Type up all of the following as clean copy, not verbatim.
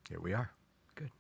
Here we are. Good.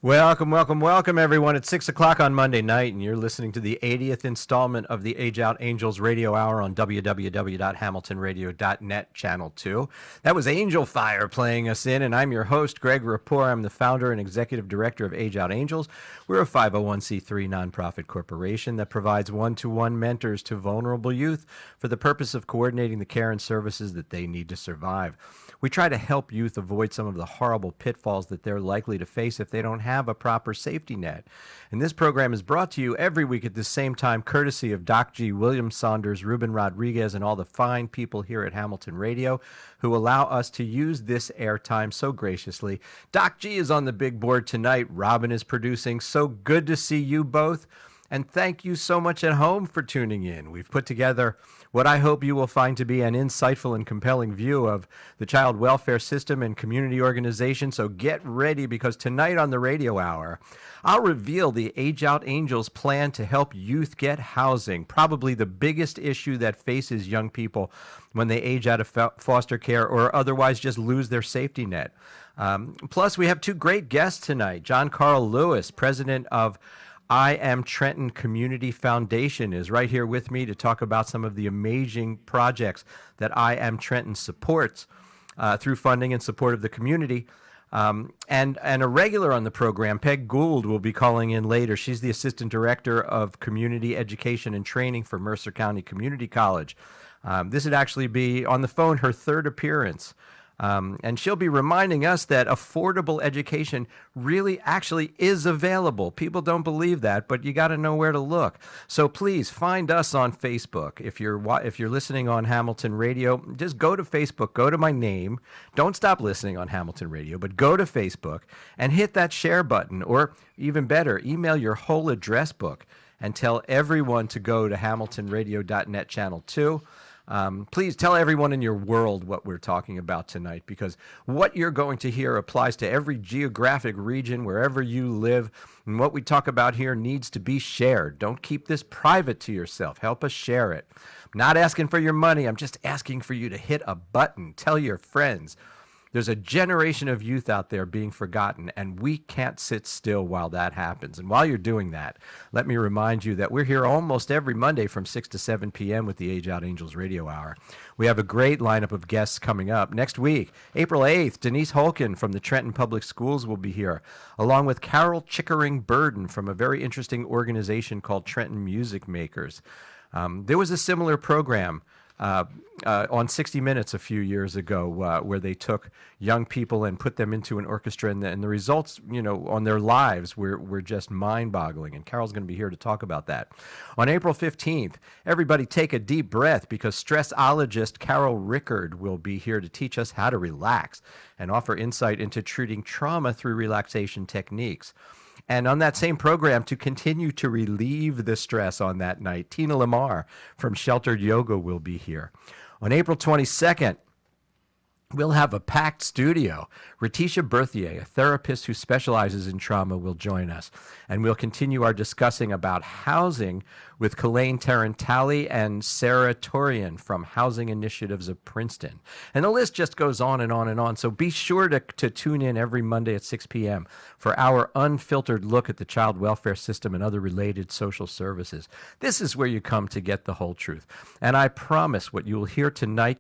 Welcome, welcome, welcome, everyone. It's 6 o'clock on Monday night, and you're listening to the 80th installment of the Age Out Angels Radio Hour on www.hamiltonradio.net, Channel 2. That was Angel Fire playing us in, and I'm your host, Greg Rapport. I'm the founder and executive director of Age Out Angels. We're a 501c3 nonprofit corporation that provides one-to-one mentors to vulnerable youth for the purpose of coordinating the care and services that they need to survive. We try to help youth avoid some of the horrible pitfalls that they're likely to face if they don't have a proper safety net. And this program is brought to you every week at the same time, courtesy of Doc G, William Saunders, Ruben Rodriguez, and all the fine people here at Hamilton Radio who allow us to use this airtime so graciously. Doc G is on the big board tonight. Robin is producing. So good to see you both. And thank you so much at home for tuning in. We've put together what I hope you will find to be an insightful and compelling view of the child welfare system and community organization. So get ready, because tonight on the radio hour, I'll reveal the Age Out Angels plan to help youth get housing, probably the biggest issue that faces young people when they age out of foster care or otherwise just lose their safety net. Plus, we have two great guests tonight. John Carl Lewis, president of I Am Trenton Community Foundation, is right here with me to talk about some of the amazing projects that I Am Trenton supports through funding and support of the community. And a regular on the program, Peg Gould, will be calling in later. She's the Assistant Director of Community Education and Training for Mercer County Community College. This would actually be, on the phone, her third appearance. And she'll be reminding us that affordable education really actually is available. People don't believe that, but you got to know where to look. So please find us on Facebook. If you're listening on Hamilton Radio, just go to Facebook, go to my name. Don't stop listening on Hamilton Radio, but go to Facebook and hit that share button, or even better, email your whole address book and tell everyone to go to hamiltonradio.net Channel 2. Please tell everyone in your world what we're talking about tonight, because what you're going to hear applies to every geographic region, wherever you live. And what we talk about here needs to be shared. Don't keep this private to yourself. Help us share it. I'm not asking for your money. I'm just asking for you to hit a button. Tell your friends. There's a generation of youth out there being forgotten, and we can't sit still while that happens. And while you're doing that, let me remind you that we're here almost every Monday from 6 to 7 p.m. with the Age Out Angels Radio Hour. We have a great lineup of guests coming up. Next week, April 8th, Denise Holken from the Trenton Public Schools will be here, along with Carol Chickering Burden from a very interesting organization called Trenton Music Makers. There was a similar program on 60 Minutes a few years ago, where they took young people and put them into an orchestra, and the results, on their lives were just mind-boggling. And Carol's going to be here to talk about that. On April 15th, everybody take a deep breath, because stressologist Carol Rickard will be here to teach us how to relax and offer insight into treating trauma through relaxation techniques. And on that same program, to continue to relieve the stress on that night, Tina Lamar from Sheltered Yoga will be here. On April 22nd, we'll have a packed studio. Retisha Berthier, a therapist who specializes in trauma, will join us. And we'll continue our discussing about housing with Kalaine Tarantali and Sarah Torian from Housing Initiatives of Princeton. And the list just goes on and on and on. So be sure to tune in every Monday at 6 p.m. for our unfiltered look at the child welfare system and other related social services. This is where you come to get the whole truth. And I promise what you will hear tonight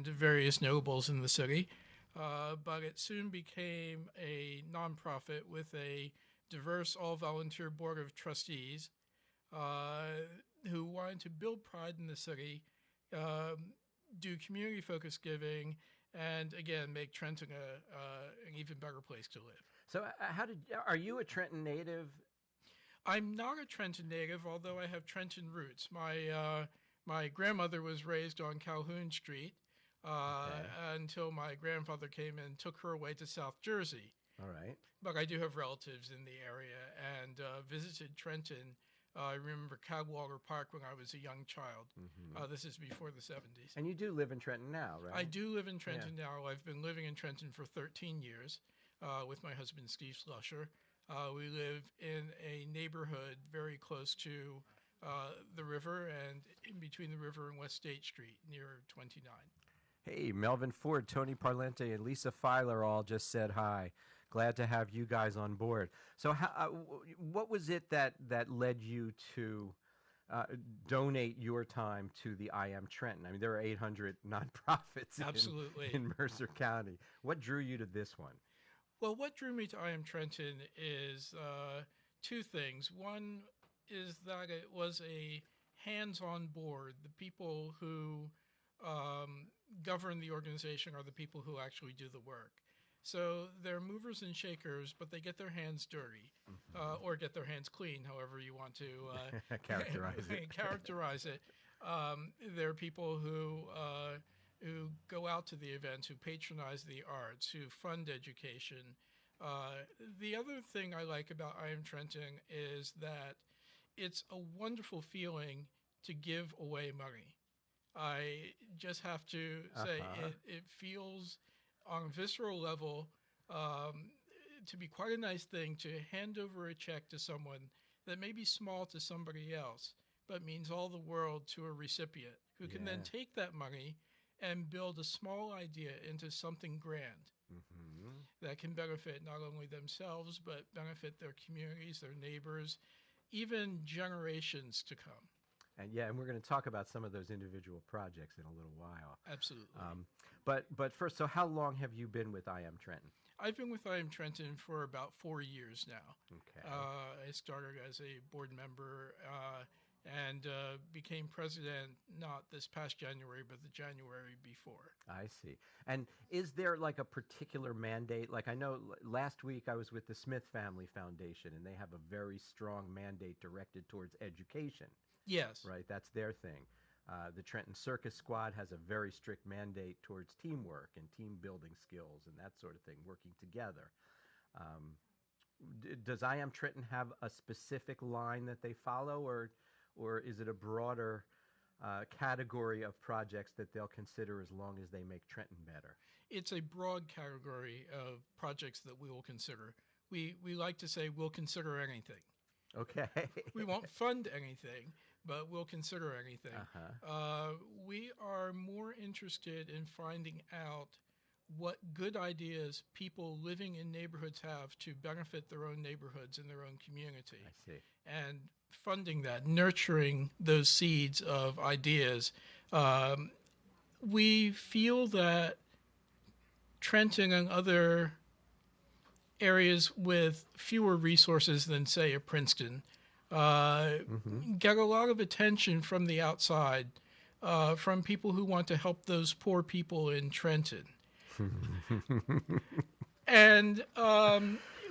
various notables in the city. But it soon became a nonprofit with a diverse all-volunteer board of trustees who wanted to build pride in the city, do community-focused giving, and again make Trenton an even better place to live. So, are you a Trenton native? I'm not a Trenton native, although I have Trenton roots. My grandmother was raised on Calhoun Street until my grandfather came and took her away to South Jersey. All right. But I do have relatives in the area and visited Trenton. I remember Cadwallader Park when I was a young child. This is before the 70s. And you do live in Trenton now, right? I do live in Trenton now. I've been living in Trenton for 13 years with my husband, Steve Slusher. We live in a neighborhood very close to the river and in between the river and West State Street near 29. Hey, Melvin Ford, Tony Parlente, and Lisa Filer all just said hi. Glad to have you guys on board. So what was it that led you to donate your time to the I Am Trenton? I mean, there are 800 nonprofits in Mercer County. What drew you to this one? Well, what drew me to I Am Trenton is two things. One is that it was a hands-on board. The people who govern the organization are the people who actually do the work. So they're movers and shakers, but they get their hands dirty or get their hands clean, however you want to characterize it. There are people who go out to the events, who patronize the arts, who fund education. The other thing I like about I Am Trenton is that it's a wonderful feeling to give away money. I just have to say it feels on a visceral level to be quite a nice thing to hand over a check to someone that may be small to somebody else, but means all the world to a recipient who can then take that money and build a small idea into something grand that can benefit not only themselves, but benefit their communities, their neighbors, even generations to come. And we're going to talk about some of those individual projects in a little while. Absolutely. But first, so how long have you been with I Am Trenton? I've been with I Am Trenton for about 4 years now. Okay. I started as a board member and became president not this past January, but the January before. I see. And is there like a particular mandate? Like I know last week I was with the Smith Family Foundation, and they have a very strong mandate directed towards education. Yes. Right, that's their thing. The Trenton Circus Squad has a very strict mandate towards teamwork and team building skills and that sort of thing, working together. Does I Am Trenton have a specific line that they follow, or is it a broader category of projects that they'll consider as long as they make Trenton better? It's a broad category of projects that we will consider. We like to say we'll consider anything. Okay. We won't fund anything, but we'll consider anything. We are more interested in finding out what good ideas people living in neighborhoods have to benefit their own neighborhoods and their own community. I see. And funding that, nurturing those seeds of ideas. We feel that Trenton and other areas with fewer resources than, say, a Princeton get a lot of attention from the outside, from people who want to help those poor people in Trenton. And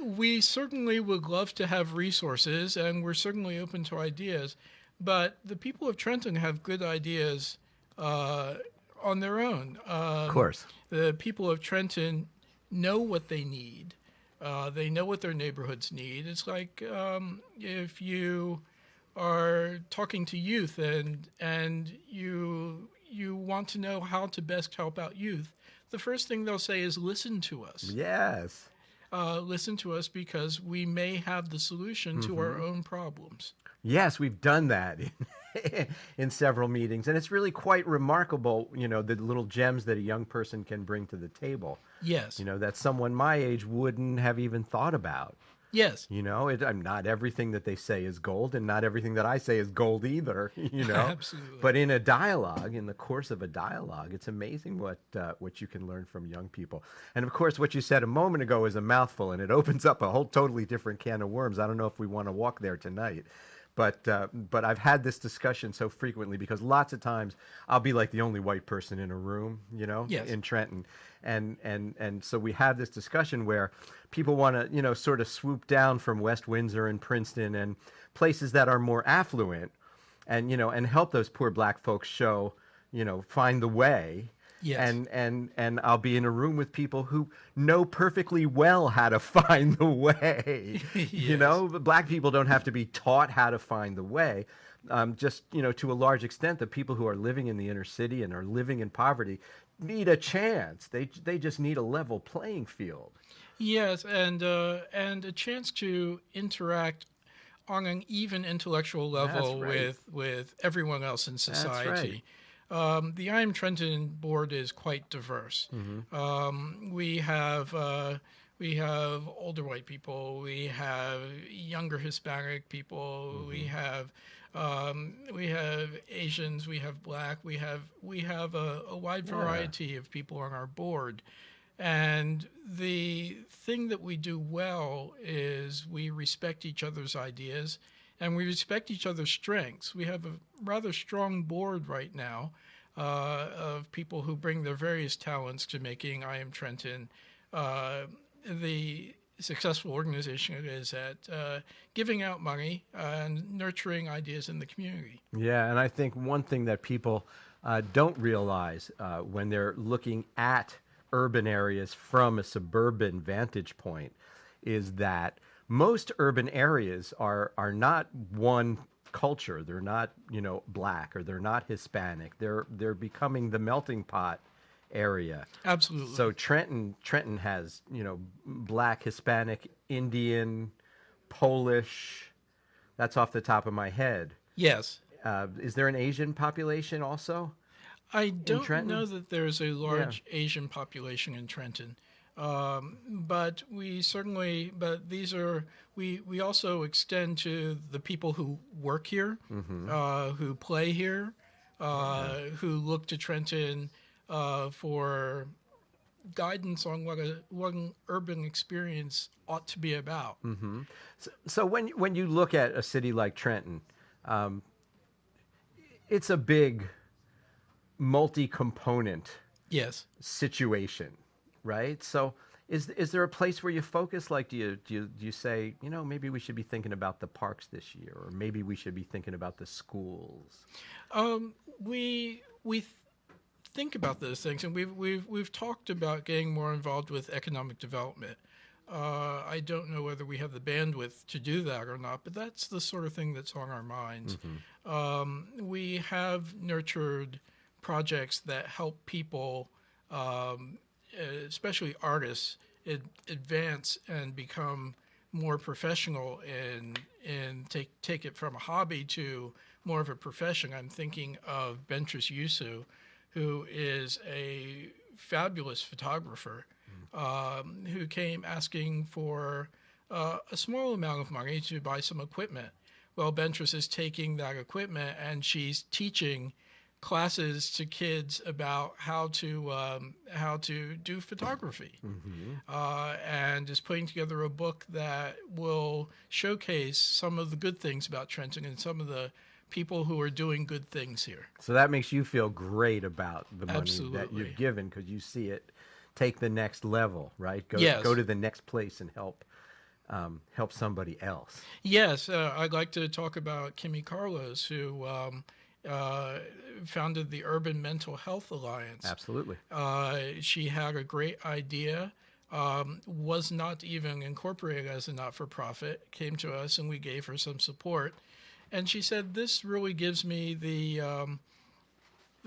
we certainly would love to have resources, and we're certainly open to ideas, but the people of Trenton have good ideas on their own. Of course. The people of Trenton know what they need. They know what their neighborhoods need. It's like if you are talking to youth and you want to know how to best help out youth, the first thing they'll say is listen to us. Yes. Listen to us because we may have the solution to our own problems. Yes, we've done that in several meetings, and it's really quite remarkable, the little gems that a young person can bring to the table. Yes. That someone my age wouldn't have even thought about. Yes. I'm not everything that they say is gold, and not everything that I say is gold either. Absolutely. But in a dialogue, in the course of a dialogue, it's amazing what you can learn from young people. And of course, what you said a moment ago is a mouthful, and it opens up a whole totally different can of worms. I don't know if we want to walk there tonight. But I've had this discussion so frequently because lots of times I'll be like the only white person in a room, Yes. in Trenton, and so we have this discussion where people want to, sort of swoop down from West Windsor and Princeton and places that are more affluent, and help those poor black folks find the way. Yes. And I'll be in a room with people who know perfectly well how to find the way. Yes. Black people don't have to be taught how to find the way. Just to a large extent, the people who are living in the inner city and are living in poverty need a chance. They just need a level playing field. Yes, and a chance to interact on an even intellectual That's level right. with everyone else in That's right. society. The I Am Trenton board is quite diverse. We have older white people, we have younger Hispanic people, we have Asians, we have black, we have a wide variety of people on our board. And the thing that we do well is we respect each other's ideas and we respect each other's strengths. We have a rather strong board right now of people who bring their various talents to making I Am Trenton the successful organization it is at giving out money and nurturing ideas in the community. Yeah, and I think one thing that people don't realize when they're looking at urban areas from a suburban vantage point is that most urban areas are not one culture. They're not, black, or they're not Hispanic. They're becoming the melting pot area. Absolutely. So Trenton has, black, Hispanic, Indian, Polish. That's off the top of my head. Yes. Is there an Asian population also? I don't Trenton? know that there's a large Asian population in Trenton, but we also extend to the people who work here, who play here, who look to Trenton for guidance on what an urban experience ought to be about. So when you look at a city like Trenton, it's a big multi-component Yes. situation, right? So is there a place where you focus? Like, do you say, maybe we should be thinking about the parks this year, or maybe we should be thinking about the schools? We think about those things, and we've talked about getting more involved with economic development. I don't know whether we have the bandwidth to do that or not, but that's the sort of thing that's on our minds. We have nurtured projects that help people, especially artists, advance and become more professional and take it from a hobby to more of a profession. I'm thinking of Bentrus Yusu, who is a fabulous photographer who came asking for a small amount of money to buy some equipment. Well, Bentrus is taking that equipment and she's teaching classes to kids about how to do photography, and is putting together a book that will showcase some of the good things about Trenton and some of the people who are doing good things here. So that makes you feel great about the money Absolutely. that you've given, because you see it take the next level, right? Yes. Go to the next place and help somebody else. Yes, I'd like to talk about Kimmy Carlos, who founded the Urban Mental Health Alliance. Absolutely. She had a great idea, was not even incorporated as a not-for-profit, came to us and we gave her some support. And she said, this really gives me the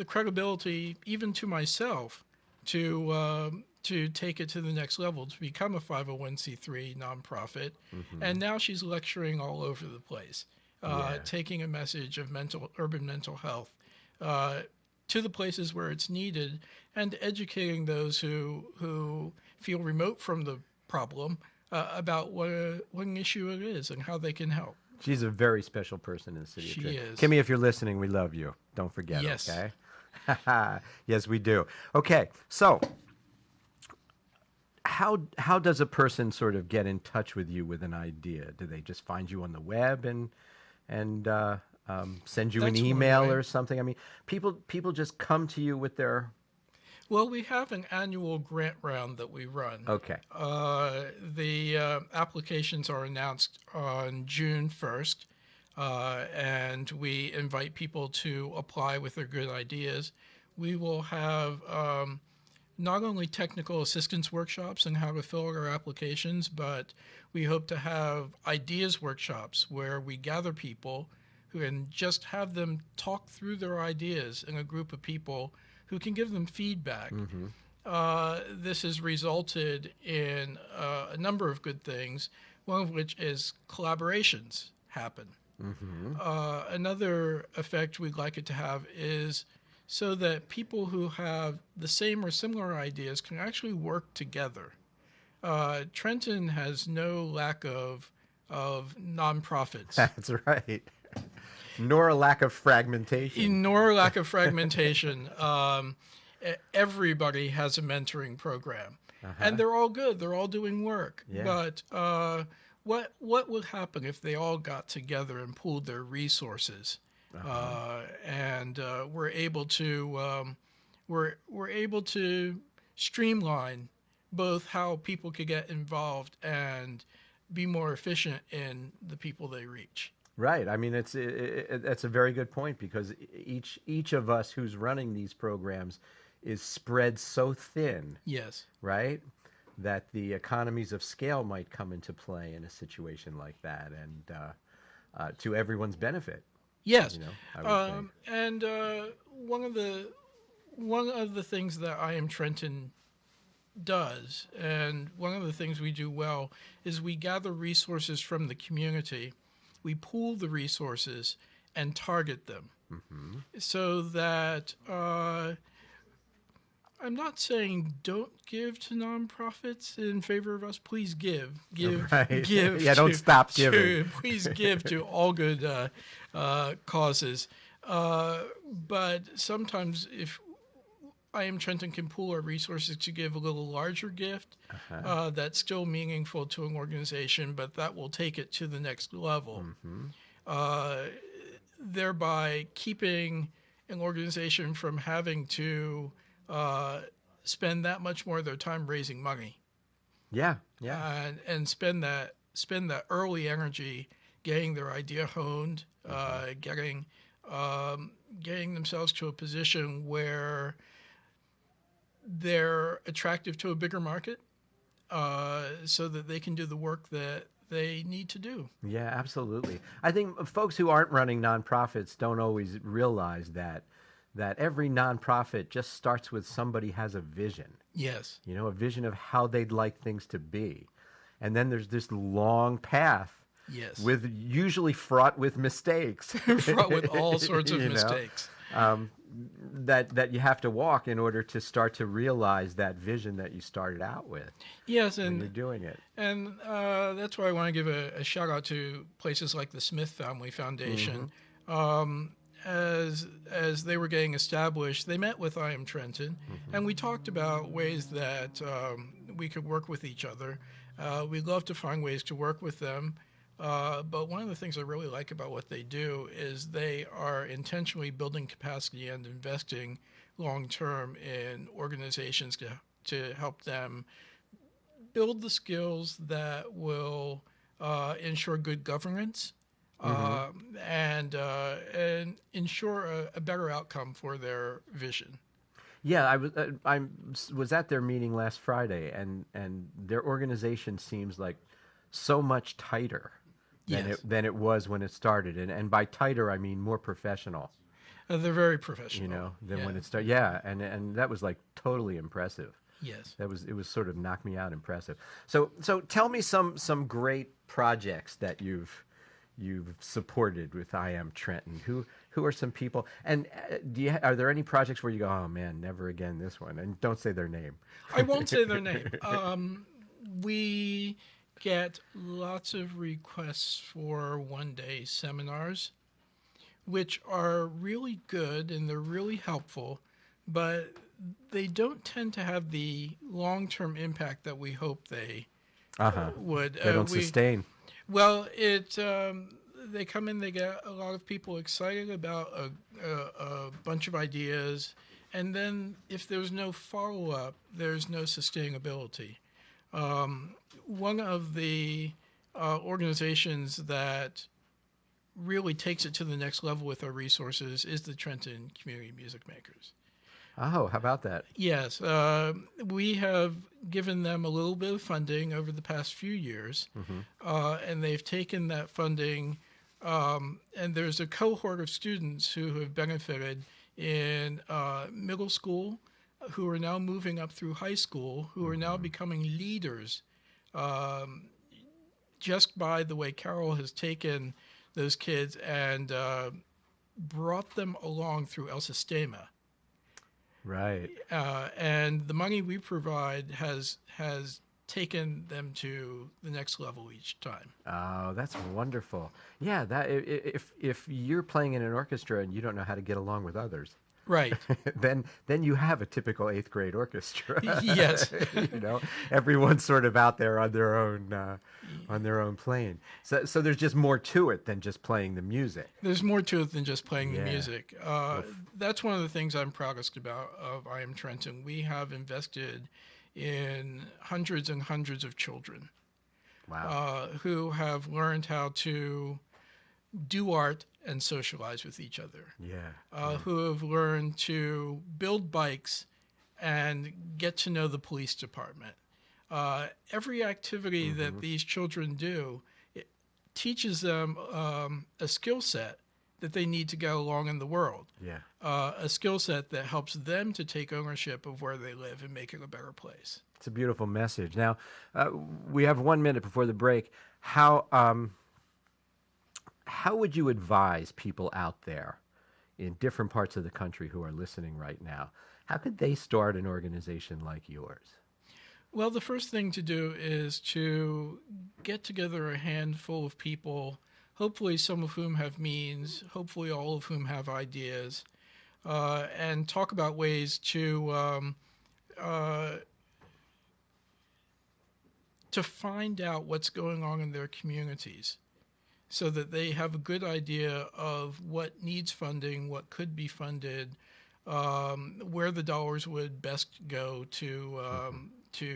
credibility, even to myself, to take it to the next level, to become a 501c3 nonprofit. And now she's lecturing all over the place, taking a message of urban mental health to the places where it's needed, and educating those who feel remote from the problem about what an issue it is and how they can help. She's a very special person in the city of She Trenton. is. Kimmy, if you're listening, we love you. Don't forget, Yes. okay? Yes, we do. Okay, so how does a person sort of get in touch with you with an idea? Do they just find you on the web and send you an That's one email way. or something? I mean, people just come to you with their Well, we have an annual grant round that we run. okay. The applications are announced on June 1st, and we invite people to apply with their good ideas. We will have not only technical assistance workshops on how to fill out our applications, but we hope to have ideas workshops where we gather people who can just have them talk through their ideas in a group of people who can give them feedback. This has resulted in a number of good things, one of which is collaborations happen. Another effect we'd like it to have is so that people who have the same or similar ideas can actually work together. Trenton has no lack of nonprofits. That's right. Nor a lack of fragmentation. Nor lack of fragmentation. Everybody has a mentoring program, and they're all good. They're all doing work. Yeah. But what would happen if they all got together and pooled their resources, and we're able to streamline both how people could get involved and be more efficient in the people they reach. Right. I mean, that's a very good point because each of us who's running these programs is spread so thin, Yes. right, that the economies of scale might come into play in a situation like that, and to everyone's benefit. Yes. I would think. And one of the things that I Am Trenton does, and one of the things we do well, is we gather resources from the community, we pool the resources, and target them, so that I'm not saying don't give to nonprofits in favor of us. Please give. Right. Give. Yeah, don't stop giving. Please give to all good causes. But sometimes if I Am Trenton can pool our resources to give a little larger gift that's still meaningful to an organization, but that will take it to the next level, thereby keeping an organization from having to spend that much more of their time raising money. Yeah. Yeah. And spend that early energy getting their idea honed, getting themselves to a position where they're attractive to a bigger market, so that they can do the work that they need to do. Yeah, absolutely. I think folks who aren't running nonprofits don't always realize that every nonprofit just starts with somebody has a vision. Yes. A vision of how they'd like things to be. And then there's this long path Yes. with usually fraught with mistakes. Fraught with all sorts of mistakes. That you have to walk in order to start to realize that vision that you started out with. Yes, when and you're doing it. And that's why I want to give a shout out to places like the Smith Family Foundation. As they were getting established, they met with I Am Trenton, and we talked about ways that we could work with each other. We'd love to find ways to work with them. But one of the things I really like about what they do is they are intentionally building capacity and investing long-term in organizations to help them build the skills that will ensure good governance and ensure a better outcome for their vision. Yeah, I was at their meeting last Friday, and their organization seems like so much tighter than it was when it started, and by tighter I mean more professional. They're very professional, than when it started. Yeah, and that was like totally impressive. Yes, it was sort of knocked me out impressive. So tell me some great projects that you've supported with I Am Trenton. Who are some people? And are there any projects where you go, oh man, never again this one? And don't say their name. I won't say their name. We get lots of requests for one-day seminars, which are really good and they're really helpful, but they don't tend to have the long-term impact that we hope they would. They don't sustain. Well, they come in, they get a lot of people excited about a bunch of ideas, and then if there's no follow-up, there's no sustainability. One of the organizations that really takes it to the next level with our resources is the Trenton Community Music Makers. Oh, how about that? Yes, we have given them a little bit of funding over the past few years, and they've taken that funding, and there's a cohort of students who have benefited in middle school, who are now moving up through high school, who are now becoming leaders, just by the way Carol has taken those kids and brought them along through El Sistema. Right. And the money we provide has taken them to the next level each time. Oh, that's wonderful. Yeah, that if you're playing in an orchestra and you don't know how to get along with others, right? then you have a typical 8th grade orchestra. Yes. Everyone's sort of out there on their own plane. So there's just more to it than just playing the music. There's more to it than just playing the music. That's one of the things I'm proudest about of I Am Trenton. We have invested in hundreds and hundreds of children. Wow. Who have learned how to do art and socialize with each other. Yeah. Who have learned to build bikes and get to know the police department. Every activity that these children do, it teaches them a skill set that they need to get along in the world. Yeah. A skill set that helps them to take ownership of where they live and make it a better place. It's a beautiful message. Now, we have 1 minute before the break. How would you advise people out there in different parts of the country who are listening right now? How could they start an organization like yours? Well, the first thing to do is to get together a handful of people, hopefully some of whom have means, hopefully all of whom have ideas, and talk about ways to find out what's going on in their communities so that they have a good idea of what needs funding, what could be funded, where the dollars would best go to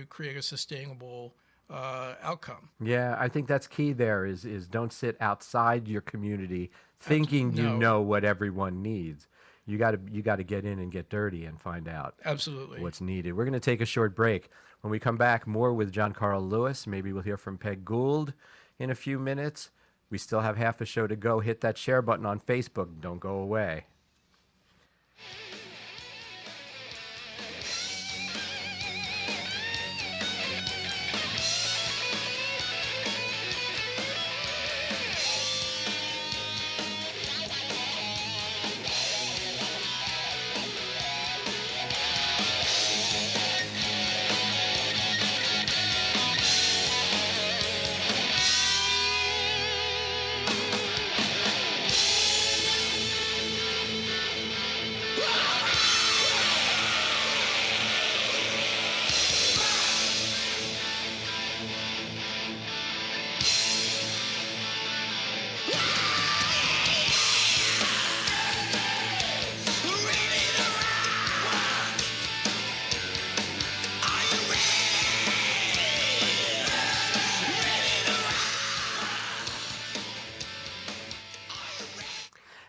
create a sustainable outcome. Yeah, I think that's key there is don't sit outside your community thinking you know what everyone needs. You got to get in and get dirty and find out Absolutely what's needed. We're going to take a short break. When we come back, more with John Carl Lewis. Maybe we'll hear from Peg Gould in a few minutes. We still have half a show to go. Hit that share button on Facebook. Don't go away.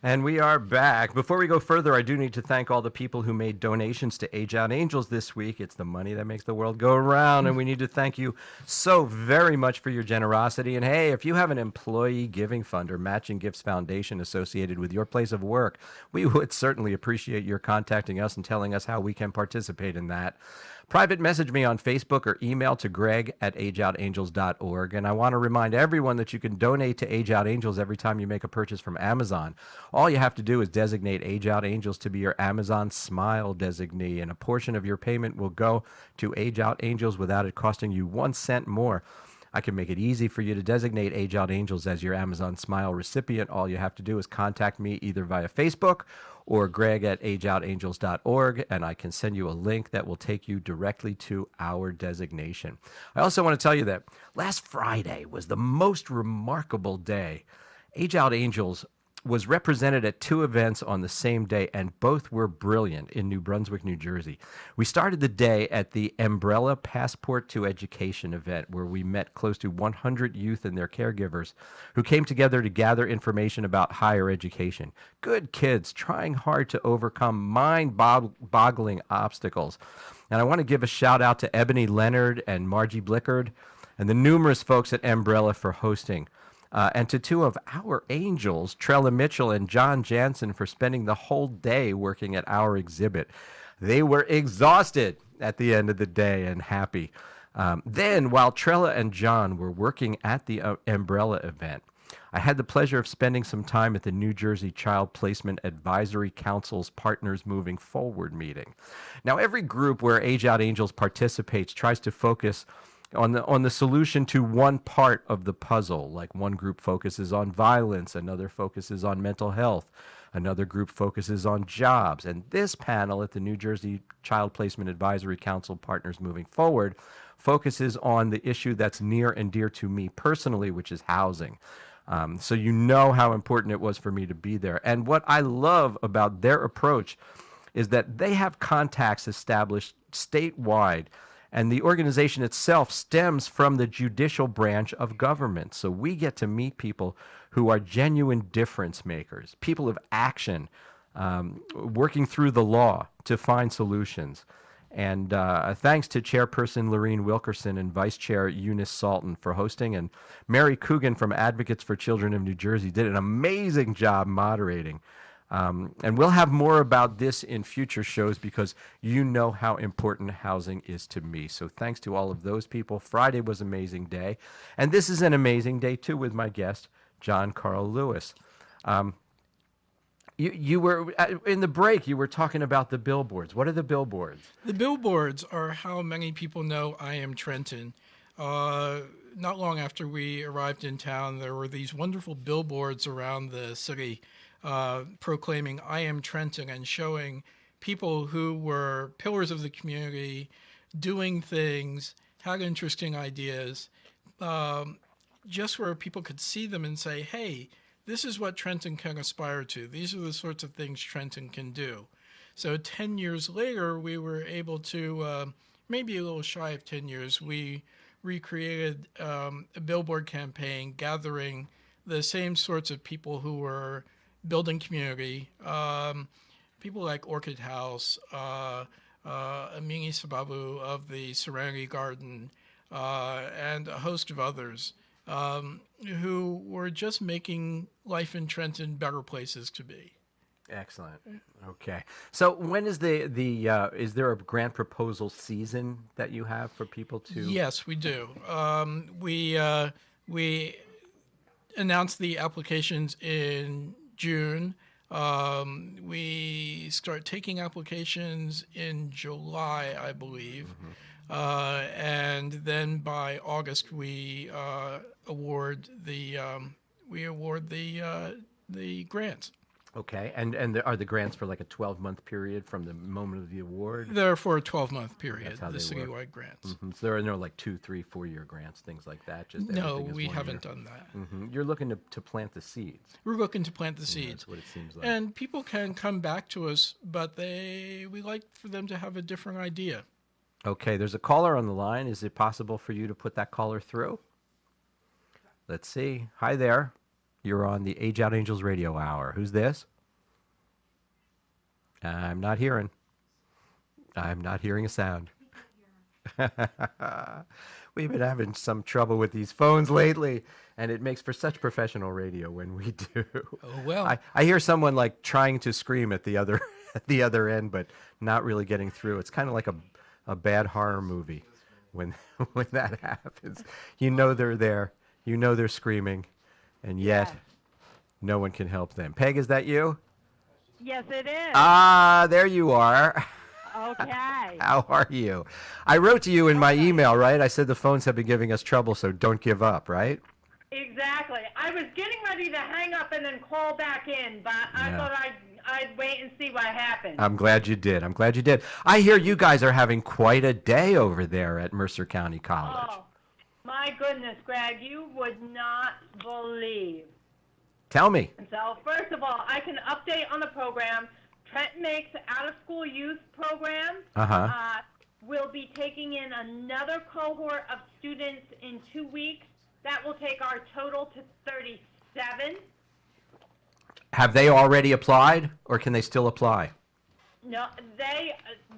And we are back. Before we go further, I do need to thank all the people who made donations to Age Out Angels this week. It's the money that makes the world go around, and we need to thank you so very much for your generosity. And hey, if you have an employee giving fund or matching gifts foundation associated with your place of work, we would certainly appreciate your contacting us and telling us how we can participate in that. Private message me on Facebook or email to greg@ageoutangels.org. And I want to remind everyone that you can donate to Age Out Angels every time you make a purchase from Amazon. All you have to do is designate Age Out Angels to be your Amazon Smile designee, and a portion of your payment will go to Age Out Angels without it costing you 1 cent more. I can make it easy for you to designate Age Out Angels as your Amazon Smile recipient. All you have to do is contact me either via Facebook or greg@ageoutangels.org, and I can send you a link that will take you directly to our designation. I also want to tell you that last Friday was the most remarkable day. Age Out Angels was represented at 2 events on the same day, and both were brilliant in New Brunswick, New Jersey. We started the day at the Umbrella Passport to Education event, where we met close to 100 youth and their caregivers who came together to gather information about higher education. Good kids trying hard to overcome mind-boggling obstacles. And I want to give a shout out to Ebony Leonard and Margie Blickard and the numerous folks at Umbrella for hosting. And to 2 of our angels, Trella Mitchell and John Jansen, for spending the whole day working at our exhibit. They were exhausted at the end of the day and happy. Then, while Trella and John were working at the Umbrella event, I had the pleasure of spending some time at the New Jersey Child Placement Advisory Council's Partners Moving Forward meeting. Now, every group where Age Out Angels participates tries to focus on the solution to one part of the puzzle. Like, one group focuses on violence, another focuses on mental health, another group focuses on jobs. And this panel at the New Jersey Child Placement Advisory Council Partners Moving Forward focuses on the issue that's near and dear to me personally, which is housing. So you know how important it was for me to be there. And what I love about their approach is that they have contacts established statewide, and the organization itself stems from the judicial branch of government. So we get to meet people who are genuine difference makers, people of action, working through the law to find solutions. And thanks to Chairperson Lorene Wilkerson and Vice Chair Eunice Salton for hosting, and Mary Coogan from Advocates for Children of New Jersey did an amazing job moderating. And we'll have more about this in future shows, because you know how important housing is to me. So thanks to all of those people. Friday was an amazing day. And this is an amazing day, too, with my guest, John Carl Lewis. You were, in the break, you were talking about the billboards. What are the billboards? The billboards are how many people know I Am Trenton. Not long after we arrived in town, there were these wonderful billboards around the city proclaiming I Am Trenton, and showing people who were pillars of the community, doing things, had interesting ideas, just where people could see them and say, hey, this is what Trenton can aspire to. These are the sorts of things Trenton can do. So 10 years later, we were able to, maybe a little shy of 10 years, we recreated a billboard campaign gathering the same sorts of people who were building community, people like Orchid House, Amini Sababu of the Serenity Garden, and a host of others, who were just making life in Trenton better places to be. Excellent. Okay. So when is is there a grant proposal season that you have for people to? Yes, we do. We announced the applications in June. We start taking applications in July, I believe. Mm-hmm. And then by August, we award the grants. Okay, and are the grants for like a 12-month period from the moment of the award? They're for a 12-month period. That's how the they work. citywide grants. Mm-hmm. So there are no like 2, 3, 4-year grants, things like that. Just no, everything is we 1 haven't year. done that. Mm-hmm. You're looking to plant the seeds. We're looking to plant the seeds. That's what it seems like. And people can come back to us, but we like for them to have a different idea. Okay, there's a caller on the line. Is it possible for you to put that caller through? Let's see. Hi there. You're on the Age Out Angels Radio Hour. Who's this? I'm not hearing a sound. We've been having some trouble with these phones lately, and it makes for such professional radio when we do. Oh, well. I hear someone like trying to scream at the other at the other end, but not really getting through. It's kind of like a bad horror movie when that happens. You know they're there. You know they're screaming, and yet no one can help them. Peg, is that you? Yes, it is. Ah, there you are. Okay. How are you? I wrote to you in my email, right? I said the phones have been giving us trouble, so don't give up, right? Exactly. I was getting ready to hang up and then call back in, but I Yeah. thought I'd wait and see what happened. I'm glad you did. I'm glad you did. I hear you guys are having quite a day over there at Mercer County College. Oh, my goodness, Greg, you would not believe. Tell me. So, first of all, I can update on the program. Trenton Makes out-of-school youth program. Uh-huh. We'll be taking in another cohort of students in 2 weeks. That will take our total to 37. Have they already applied, or can they still apply? No,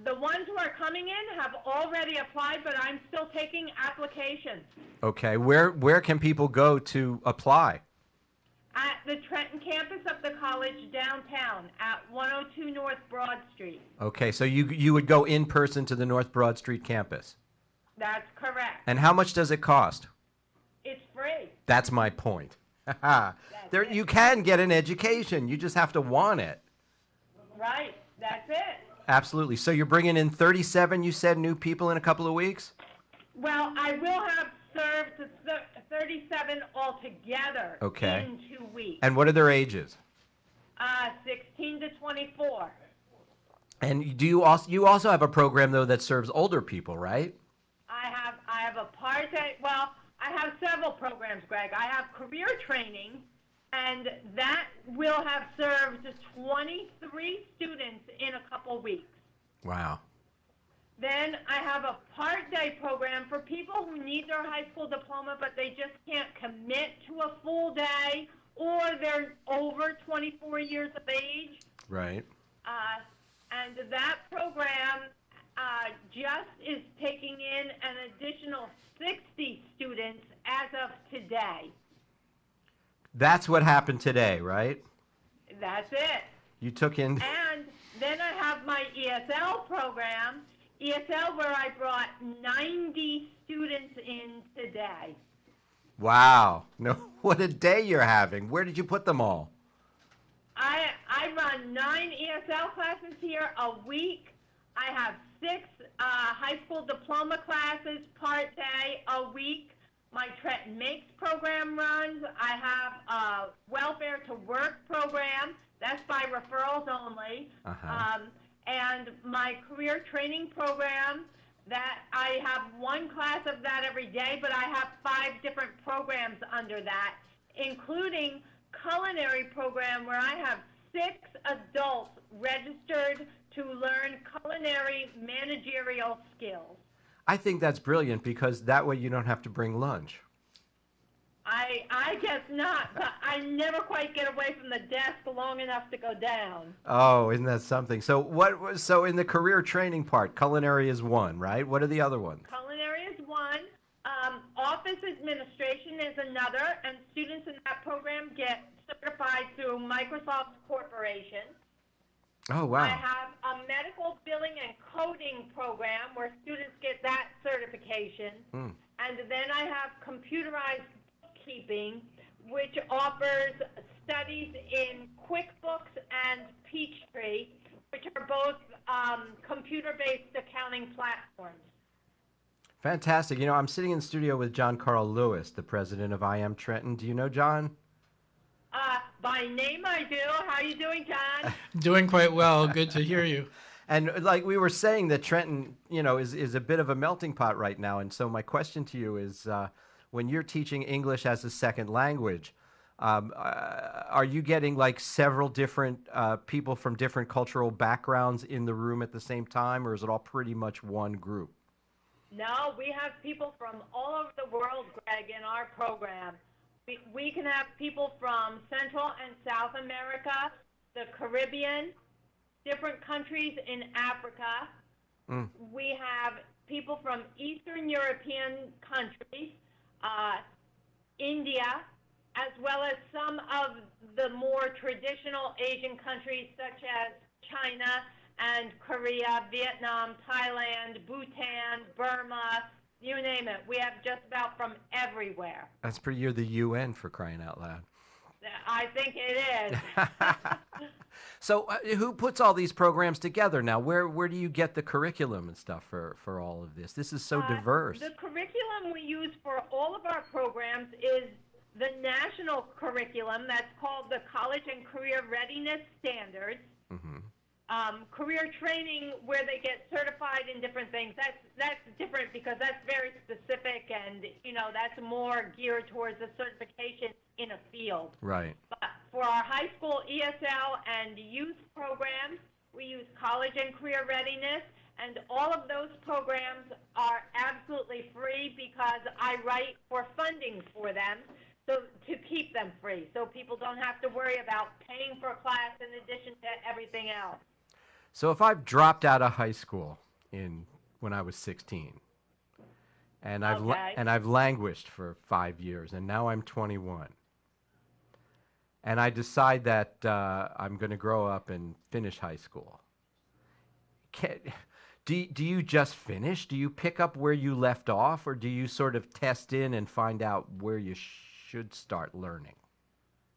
the ones who are coming in have already applied, but I'm still taking applications. Okay. Where can people go to apply? At the Trenton campus of the college downtown at 102 North Broad Street. Okay, so you would go in person to the North Broad Street campus. That's correct. And how much does it cost? It's free. That's my point. There, you can get an education. You just have to want it. Right. That's it. Absolutely. So you're bringing in 37, you said, new people in a couple of weeks? Well, I will have served 37 altogether Okay. in 2 weeks. And what are their ages? 16 to 24. And do you also have a program, though, that serves older people, right? I have a part-time, well, I have several programs, Greg. I have career training, and that will have served 23 students in a couple weeks. Wow. Then I have a part-day program for people who need their high school diploma, but they just can't commit to a full day, or they're over 24 years of age. Right. And that program just is taking in an additional 60 students as of today. That's what happened today, right? That's it. You took in... And then I have my ESL program, ESL, where I brought 90 students in today. Wow. No, what a day you're having. Where did you put them all? I run 9 ESL classes here a week. I have 6 high school diploma classes part day a week. My Trenton Makes program runs. I have a Welfare to Work program. That's by referrals only. Uh-huh. And my career training program, that I have 1 class of that every day, but I have 5 different programs under that, including culinary program where I have 6 adults registered to learn culinary managerial skills. I think that's brilliant because that way you don't have to bring lunch. I guess not, but I never quite get away from the desk long enough to go down. Oh, isn't that something? So in the career training part, culinary is one, right? What are the other ones? Culinary is one. Office administration is another, and students in that program get certified through Microsoft Corporation. Oh, wow. I have a medical billing and coding program where students get that certification. And then I have computerized bookkeeping, which offers studies in QuickBooks and Peachtree, which are both computer-based accounting platforms. Fantastic. You know, I'm sitting in the studio with John Carl Lewis, the president of I Am Trenton. Do you know John? By name I do. How are you doing, John? Doing quite well. Good to hear you. And like we were saying, that Trenton, you know, is a bit of a melting pot right now. And so my question to you is, when you're teaching English as a second language, are you getting like several different people from different cultural backgrounds in the room at the same time, or is it all pretty much one group? No, we have people from all over the world, Greg, in our program. We can have people from Central and South America, the Caribbean, different countries in Africa. We have people from Eastern European countries, India, as well as some of the more traditional Asian countries such as China and Korea, Vietnam, Thailand, Bhutan, Burma, you name it. We have just about from everywhere. That's pretty. You're the UN, for crying out loud. I think it is. So who puts all these programs together now? Where do you get the curriculum and stuff for all of this? This is so diverse. The curriculum we use for all of our programs is the national curriculum that's called the College and Career Readiness Standards. Mm-hmm. Career training, where they get certified in different things, that's different because that's very specific, and that's more geared towards a certification in a field. Right. But for our high school ESL and youth programs, we use College and Career Readiness, and all of those programs are absolutely free because I write for funding for them, so to keep them free, so people don't have to worry about paying for a class in addition to everything else. So if I've dropped out of high school when I was 16, and I've languished for 5 years, and now I'm 21, and I decide that I'm going to grow up and finish high school, do you just finish? Do you pick up where you left off, or do you sort of test in and find out where you should start learning?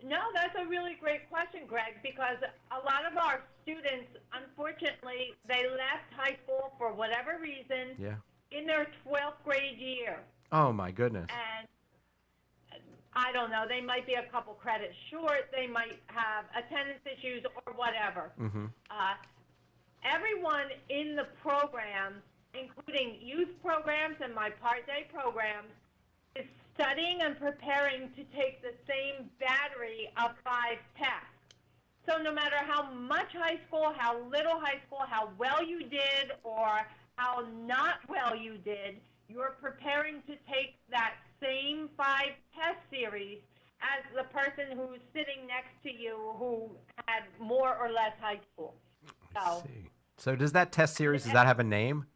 No, that's a really great question, Greg, because a lot of our students, unfortunately, they left high school for whatever reason in their 12th grade year. Oh, my goodness. And I don't know, they might be a couple credits short, they might have attendance issues or whatever. Mm-hmm. Everyone in the program, including youth programs and my part-day programs, is studying and preparing to take the same battery of 5 tests. So no matter how much high school, how little high school, how well you did, or how not well you did, you're preparing to take that same 5 test series as the person who's sitting next to you who had more or less high school. I see. So does that test series, does that have a name?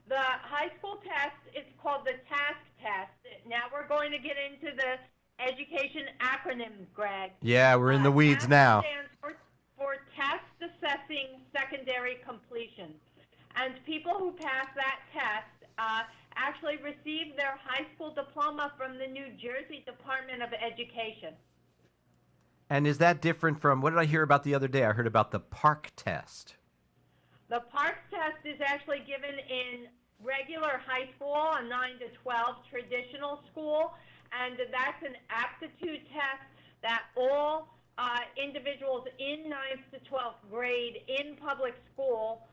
The high school test, it's called the TASK test. Now we're going to get into the education acronyms, Greg. Yeah, we're in the weeds TASK now. Stands for Test Assessing Secondary Completion. And people who pass that test actually receive their high school diploma from the New Jersey Department of Education. And is that different from, what did I hear about the other day? I heard about the PARC test. The PARCS test is actually given in regular high school, a 9 to 12 traditional school, and that's an aptitude test that all individuals in 9th to 12th grade in public school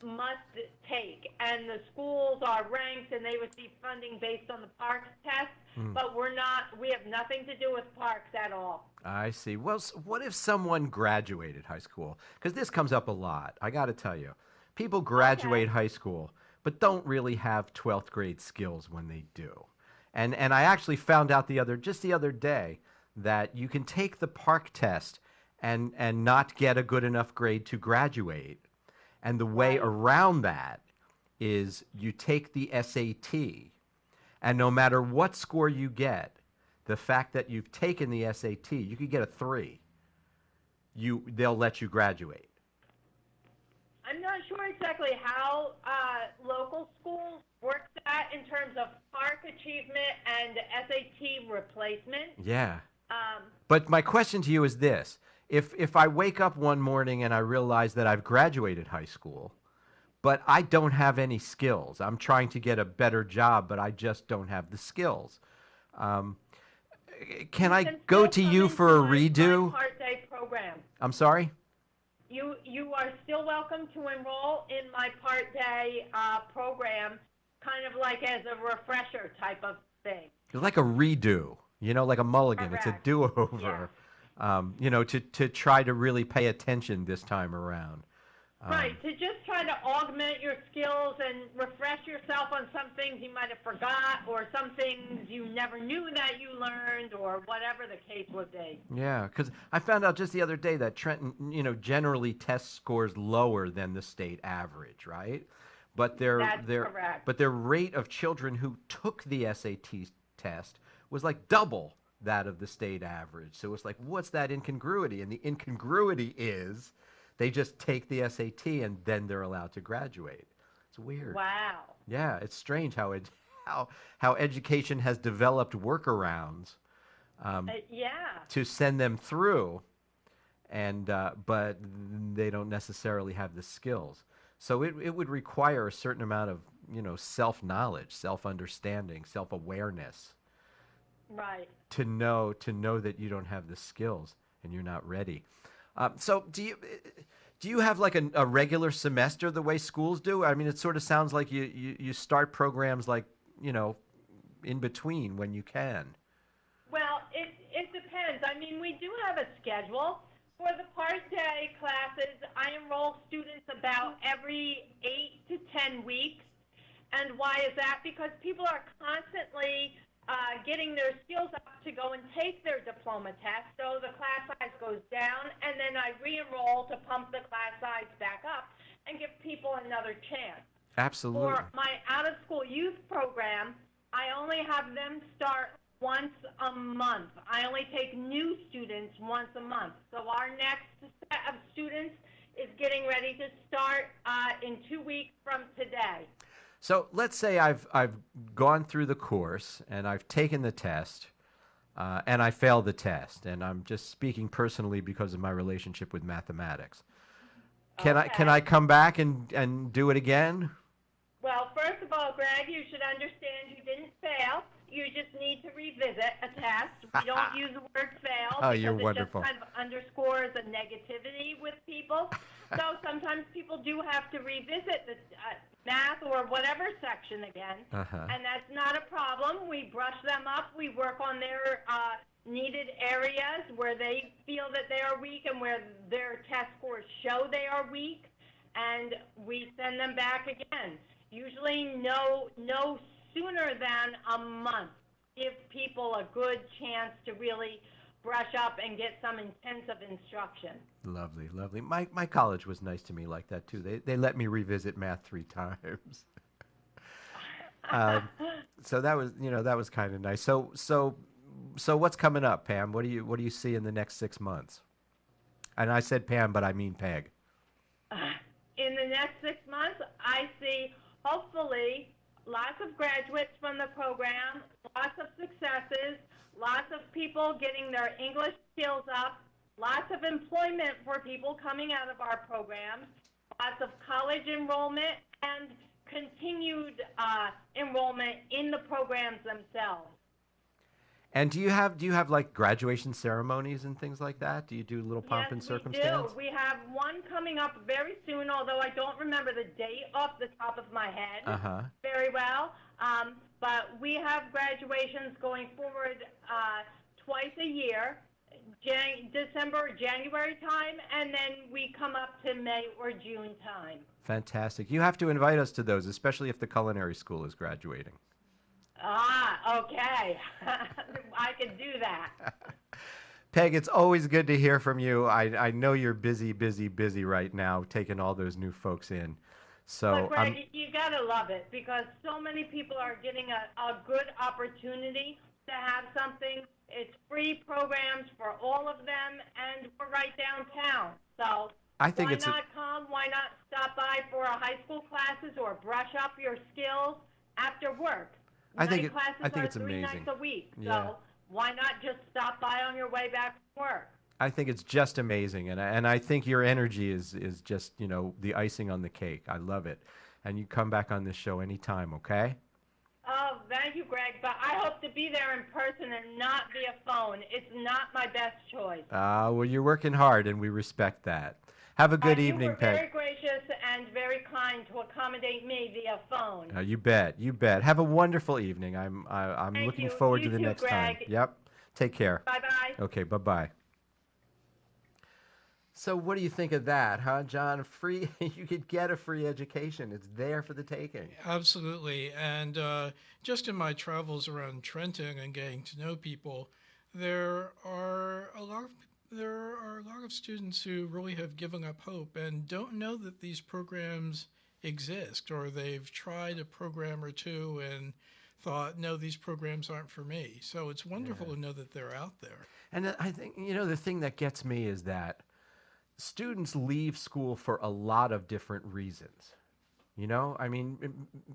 must take. And the schools are ranked and they receive funding based on the PARCS test, but we have nothing to do with PARCS at all. I see. Well, what if someone graduated high school? Because this comes up a lot. I got to tell you, people graduate high school, but don't really have 12th grade skills when they do. And I actually found out just the other day that you can take the PARC test and not get a good enough grade to graduate. And the way around that is you take the SAT, and no matter what score you get, the fact that you've taken the SAT, you could get a 3. They'll let you graduate. I'm not sure exactly how local schools work that in terms of PARC achievement and SAT replacement. Yeah. But my question to you is this. If I wake up one morning and I realize that I've graduated high school, but I don't have any skills, I'm trying to get a better job, but I just don't have the skills, can I go to you for a redo? Part-day program. I'm sorry? You are still welcome to enroll in my part-day program, kind of like as a refresher type of thing. It's like a redo, like a mulligan. Correct. It's a do-over, to try to really pay attention this time around. Right, to just try to augment your skills and refresh yourself on some things you might have forgot or some things you never knew that you learned or whatever the case would be. Yeah, because I found out just the other day that Trenton, generally test scores lower than the state average, right? But That's correct. But their rate of children who took the SAT test was like double that of the state average. So it's like, what's that incongruity? And the incongruity is they just take the SAT and then they're allowed to graduate. It's weird. Wow. Yeah, it's strange how education has developed workarounds Yeah. to send them through. and but they don't necessarily have the skills. So it would require a certain amount of self-knowledge, self-understanding, self-awareness Right. to know that you don't have the skills and you're not ready. So do you have like a regular semester the way schools do? I mean, it sort of sounds like you start programs like in between when you can. Well, it depends. I mean, we do have a schedule. For the part-day classes, I enroll students about every 8 to 10 weeks. And why is that? Because people are constantly getting their skills up to go and take their diploma test. So the class size goes down, and then I re-enroll to pump the class size back up and give people another chance. Absolutely. For my out-of-school youth program, I only have them start once a month. I only take new students once a month. So our next set of students is getting ready to start in 2 weeks from today. So let's say I've gone through the course and I've taken the test, and I failed the test, and I'm just speaking personally because of my relationship with mathematics. Can I come back and do it again? Well, first of all, Greg, you should understand you didn't fail. You just need to revisit a test. We don't use the word fail Oh, because you're it wonderful. just kind of underscores a negativity with people. So sometimes people do have to revisit the math or whatever section again, and that's not a problem. We brush them up. We work on their needed areas where they feel that they are weak and where their test scores show they are weak, and we send them back again. Usually no sooner than a month. Give people a good chance to really brush up and get some intensive instruction. Lovely, lovely. My college was nice to me like that too. They let me revisit math 3 times. So that was kind of nice. So what's coming up, Pam? What do you see in the next 6 months? And I said Pam, but I mean Peg. In the next 6 months, I see hopefully lots of graduates from the program, lots of successes, lots of people getting their English skills up, lots of employment for people coming out of our programs, lots of college enrollment, and continued enrollment in the programs themselves. And do you have like graduation ceremonies and things like that? Do you do little pomp and circumstance? Yes, we do. We have one coming up very soon, although I don't remember the date off the top of my head very well. But we have graduations going forward twice a year, December or January time, and then we come up to May or June time. Fantastic. You have to invite us to those, especially if the culinary school is graduating. Ah, okay. I can do that. Peg, it's always good to hear from you. I know you're busy right now taking all those new folks in. So but Greg, you got to love it because so many people are getting a good opportunity to have something. It's free programs for all of them, and we're right downtown. So I think why not come? Why not stop by for a high school classes or brush up your skills after work? I think it's 3 amazing. Nights a week. Yeah. So why not just stop by on your way back from work? I think it's just amazing, and I think your energy is just the icing on the cake. I love it, and you come back on this show anytime, okay? Oh, thank you, Greg. But I hope to be there in person and not via phone. It's not my best choice. Well, you're working hard, and we respect that. Have a good evening, Peg. You were very gracious and very kind to accommodate me via phone. You bet. Have a wonderful evening. I'm looking forward to the next time. Yep. Take care. Bye-bye. Okay, bye-bye. So what do you think of that, huh, John? You could get a free education. It's there for the taking. Absolutely. And just in my travels around Trenton and getting to know people, there are a lot of students who really have given up hope and don't know that these programs exist, or they've tried a program or two and thought, no, these programs aren't for me. So it's wonderful to know that they're out there. And I think, the thing that gets me is that students leave school for a lot of different reasons. You know, I mean,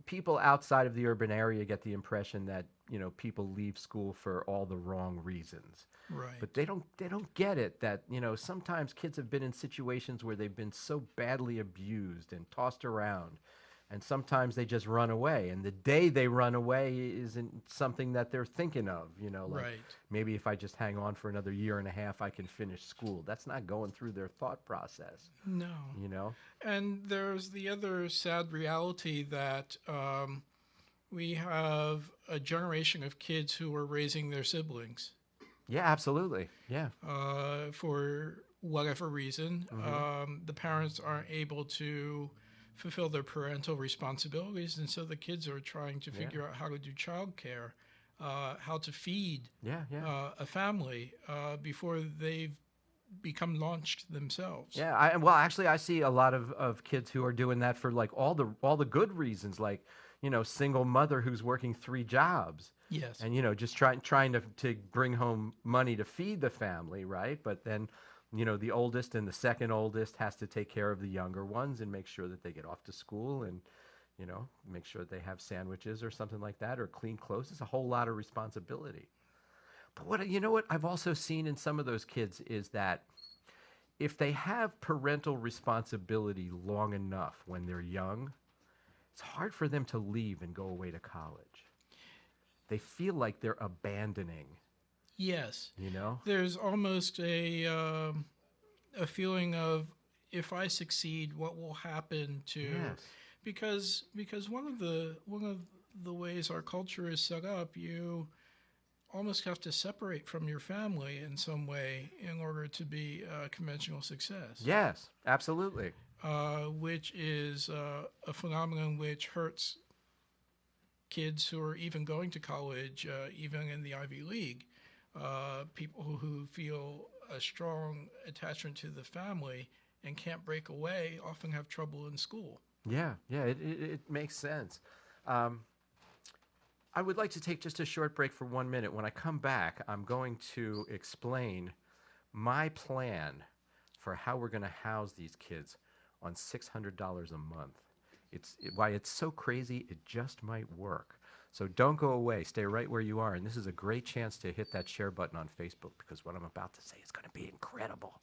people outside of the urban area get the impression that, people leave school for all the wrong reasons. Right. But they don't get it that, sometimes kids have been in situations where they've been so badly abused and tossed around. And sometimes they just run away. And the day they run away isn't something that they're thinking of, like Right. maybe if I just hang on for another year and a half, I can finish school. That's not going through their thought process, No. And there's the other sad reality that we have a generation of kids who are raising their siblings Yeah, absolutely. Yeah. for whatever reason. The parents aren't able to fulfill their parental responsibilities, and so the kids are trying to figure out how to do childcare, how to feed Yeah, yeah. a family before they've become launched themselves. Yeah, well, actually, I see a lot of kids who are doing that for like all the good reasons, like single mother who's working 3 jobs, Yes. and just trying to bring home money to feed the family, right? But then, the oldest and the second oldest has to take care of the younger ones and make sure that they get off to school and make sure that they have sandwiches or something like that or clean clothes. It's a whole lot of responsibility. But what I've also seen in some of those kids is that if they have parental responsibility long enough when they're young, it's hard for them to leave and go away to college. They feel like they're abandoning, Yes. you know? There's almost a feeling of, if I succeed, what will happen to? Yes. Because one of the ways our culture is set up, you almost have to separate from your family in some way in order to be a conventional success. Yes, absolutely. Which is a phenomenon which hurts kids who are even going to college, even in the Ivy League. People who feel a strong attachment to the family and can't break away often have trouble in school. Yeah, it makes sense. I would like to take just a short break for 1 minute. When I come back, I'm going to explain my plan for how we're going to house these kids on $600 a month. Why it's so crazy, it just might work. So don't go away. Stay right where you are. And this is a great chance to hit that share button on Facebook, because what I'm about to say is going to be incredible.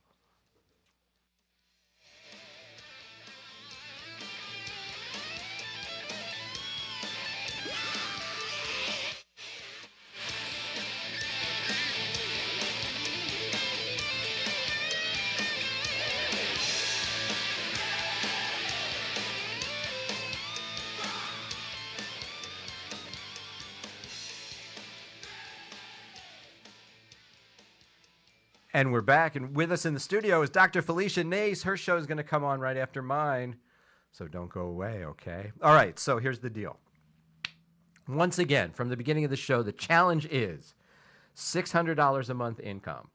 And we're back, and with us in the studio is Dr. Felicia Nace. Her show is going to come on right after mine, so don't go away, okay? All right, so here's the deal. Once again, from the beginning of the show, the challenge is $600 a month income.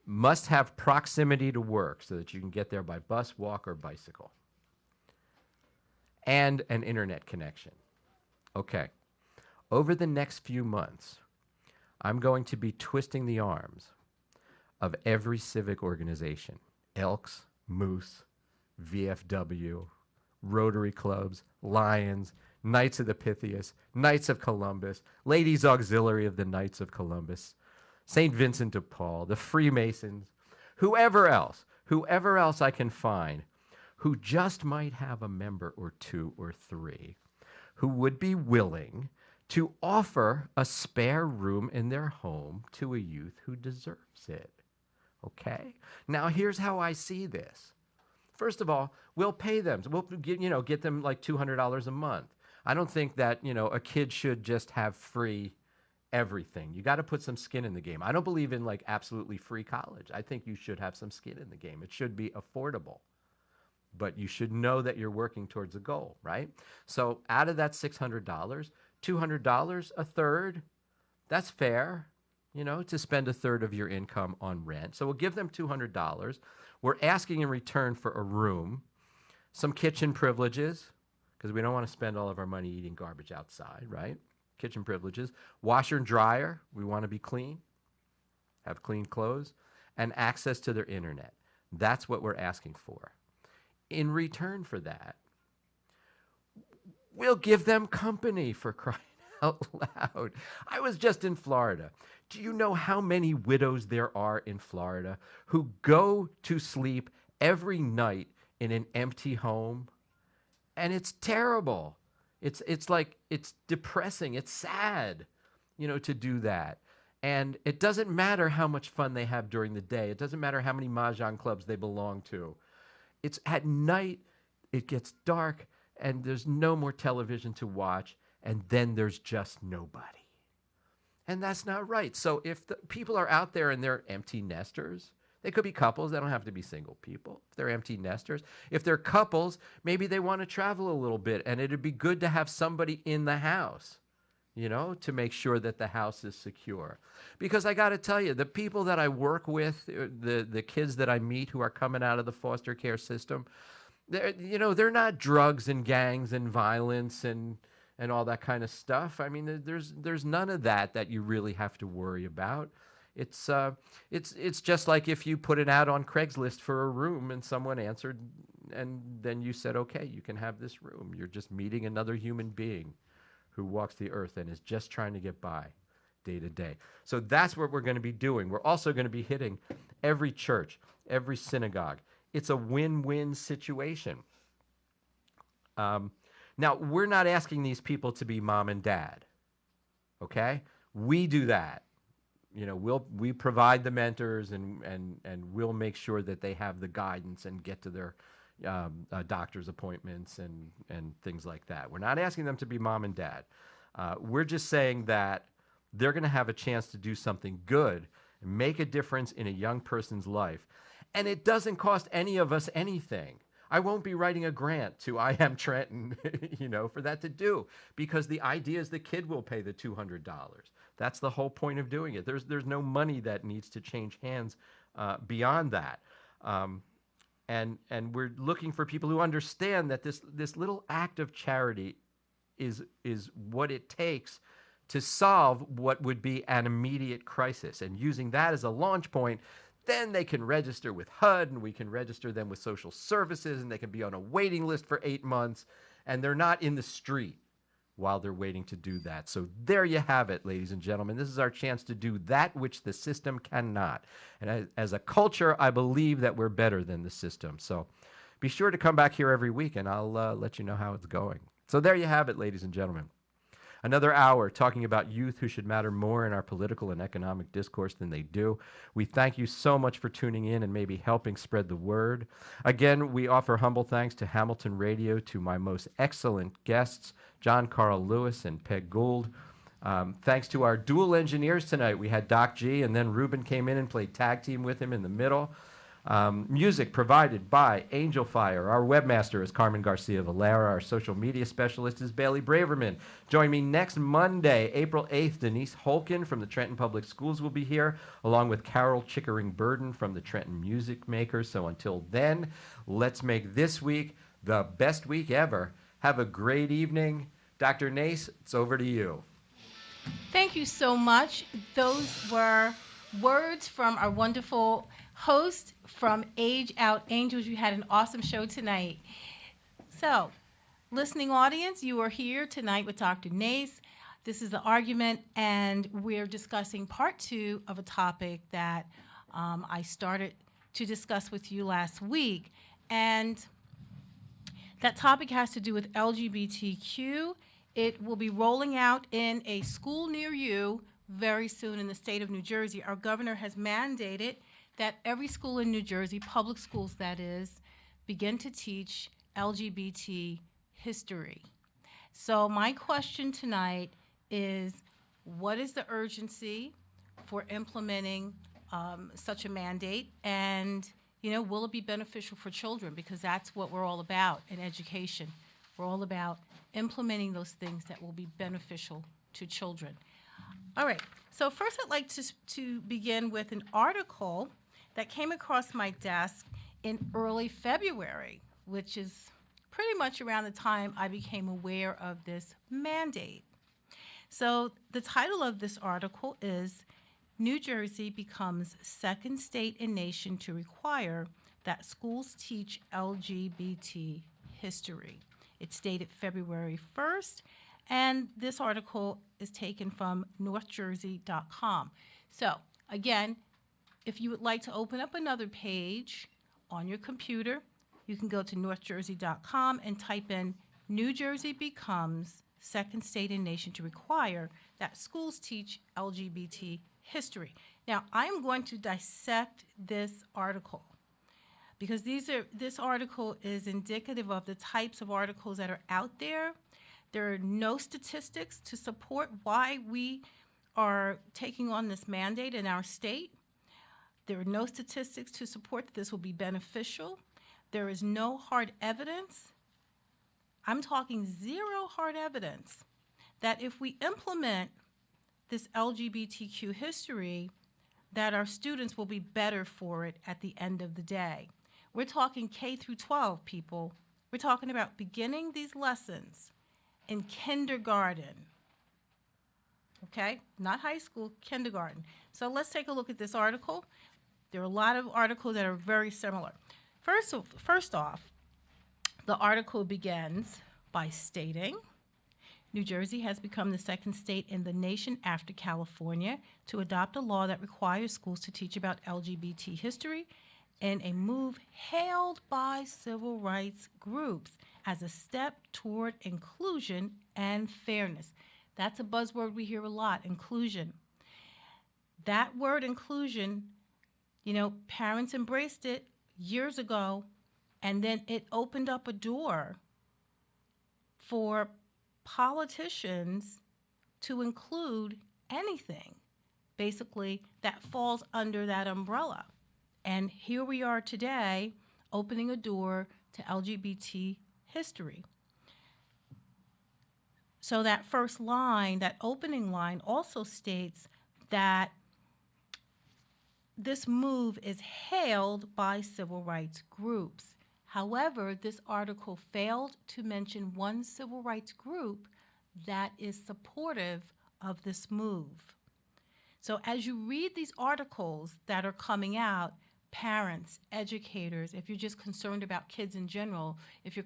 Must have proximity to work so that you can get there by bus, walk, or bicycle. And an internet connection. Okay. Over the next few months, I'm going to be twisting the arms of every civic organization: Elks, Moose, VFW, Rotary Clubs, Lions, Knights of the Pythias, Knights of Columbus, Ladies Auxiliary of the Knights of Columbus, St. Vincent de Paul, the Freemasons, whoever else I can find who just might have a member or 2 or 3 who would be willing to offer a spare room in their home to a youth who deserves it. Okay? Now, here's how I see this. First of all, we'll pay them. We'll get them like $200 a month. I don't think that, a kid should just have free everything. You got to put some skin in the game. I don't believe in like absolutely free college. I think you should have some skin in the game. It should be affordable. But you should know that you're working towards a goal, right? So out of that $600, $200, a third, that's fair, to spend a third of your income on rent. So we'll give them $200. We're asking in return for a room, some kitchen privileges, because we don't want to spend all of our money eating garbage outside, right? Kitchen privileges, washer and dryer, we want to be clean, have clean clothes, and access to their internet. That's what we're asking for. In return for that, We'll give them company, for crying out loud. I was just in Florida. Do you know how many widows there are in Florida who go to sleep every night in an empty home? And it's terrible. It's like it's depressing. It's sad, to do that. And it doesn't matter how much fun they have during the day. It doesn't matter how many mahjong clubs they belong to. It's at night, it gets dark, and there's no more television to watch, and then there's just nobody. And that's not right. So if the people are out there and they're empty nesters, they could be couples. They don't have to be single people. If they're empty nesters, if they're couples, maybe they want to travel a little bit, and it'd be good to have somebody in the house, to make sure that the house is secure. Because I got to tell you, the people that I work with, the kids that I meet who are coming out of the foster care system, they're not drugs and gangs and violence and all that kind of stuff. I mean, there's none of that you really have to worry about. It's just like if you put an ad on Craigslist for a room and someone answered, and then you said, okay, you can have this room. You're just meeting another human being who walks the earth and is just trying to get by day to day. So that's what we're going to be doing. We're also going to be hitting every church, every synagogue. It's a win-win situation. Now, we're not asking these people to be mom and dad, okay? We do that. We provide the mentors and we'll make sure that they have the guidance and get to their doctor's appointments and things like that. We're not asking them to be mom and dad. We're just saying that they're going to have a chance to do something good and make a difference in a young person's life. And it doesn't cost any of us anything. I won't be writing a grant to I Am Trenton, for that to do, because the idea is the kid will pay the $200. That's the whole point of doing it. There's no money that needs to change hands beyond that. And we're looking for people who understand that this little act of charity is what it takes to solve what would be an immediate crisis. And using that as a launch point, then they can register with HUD, and we can register them with social services, and they can be on a waiting list for 8 months, and they're not in the street while they're waiting to do that. So there you have it, ladies and gentlemen. This is our chance to do that which the system cannot. And as a culture, I believe that we're better than the system. So be sure to come back here every week, and I'll let you know how it's going. So there you have it, ladies and gentlemen. Another hour talking about youth who should matter more in our political and economic discourse than they do. We thank you so much for tuning in and maybe helping spread the word. Again, we offer humble thanks to Hamilton Radio, to my most excellent guests, John Carl Lewis and Peg Gould. Thanks to our dual engineers tonight. We had Doc G, and then Ruben came in and played tag team with him in the middle. Music provided by Angel Fire. Our webmaster is Carmen Garcia Valera. Our social media specialist is Bailey Braverman. Join me next Monday, April 8th. Denise Holkin from the Trenton Public Schools will be here, along with Carol Chickering-Burden from the Trenton Music Makers. So until then, let's make this week the best week ever. Have a great evening. Dr. Nace, it's over to you. Thank you so much. Those were words from our wonderful host from Age Out Angels. You had an awesome show tonight. So, listening audience, you are here tonight with Dr. Nace. This is The Argument, and we're discussing part 2 of a topic that I started to discuss with you last week. And that topic has to do with LGBTQ. It will be rolling out in a school near you very soon in the state of New Jersey. Our governor has mandated that every school in New Jersey, public schools that is, begin to teach LGBT history. So my question tonight is, what is the urgency for implementing such a mandate? And, will it be beneficial for children? Because that's what we're all about in education. We're all about implementing those things that will be beneficial to children. All right, so first I'd like to begin with an article that came across my desk in early February, which is pretty much around the time I became aware of this mandate. So the title of this article is, New Jersey becomes second state in nation to require that schools teach LGBT history. It's dated February 1st, and this article is taken from northjersey.com. So, again, if you would like to open up another page on your computer, you can go to northjersey.com and type in New Jersey becomes second state in nation to require that schools teach LGBT history. Now, I'm going to dissect this article because this article is indicative of the types of articles that are out there. There are no statistics to support why we are taking on this mandate in our state. There are no statistics to support that this will be beneficial. There is no hard evidence. I'm talking zero hard evidence that if we implement this LGBTQ history, that our students will be better for it at the end of the day. We're talking K through 12, people. We're talking about beginning these lessons in kindergarten. Okay? Not high school, kindergarten. So let's take a look at this article. There are a lot of articles that are very similar. First off, the article begins by stating, New Jersey has become the second state in the nation after California to adopt a law that requires schools to teach about LGBT history in a move hailed by civil rights groups as a step toward inclusion and fairness. That's a buzzword we hear a lot, inclusion. That word inclusion, parents embraced it years ago, and then it opened up a door for politicians to include anything, basically, that falls under that umbrella. And here we are today, opening a door to LGBT history. So that first line, that opening line, also states that this move is hailed by civil rights groups. However, this article failed to mention one civil rights group that is supportive of this move. So as you read these articles that are coming out, parents, educators, if you're just concerned about kids in general, if you're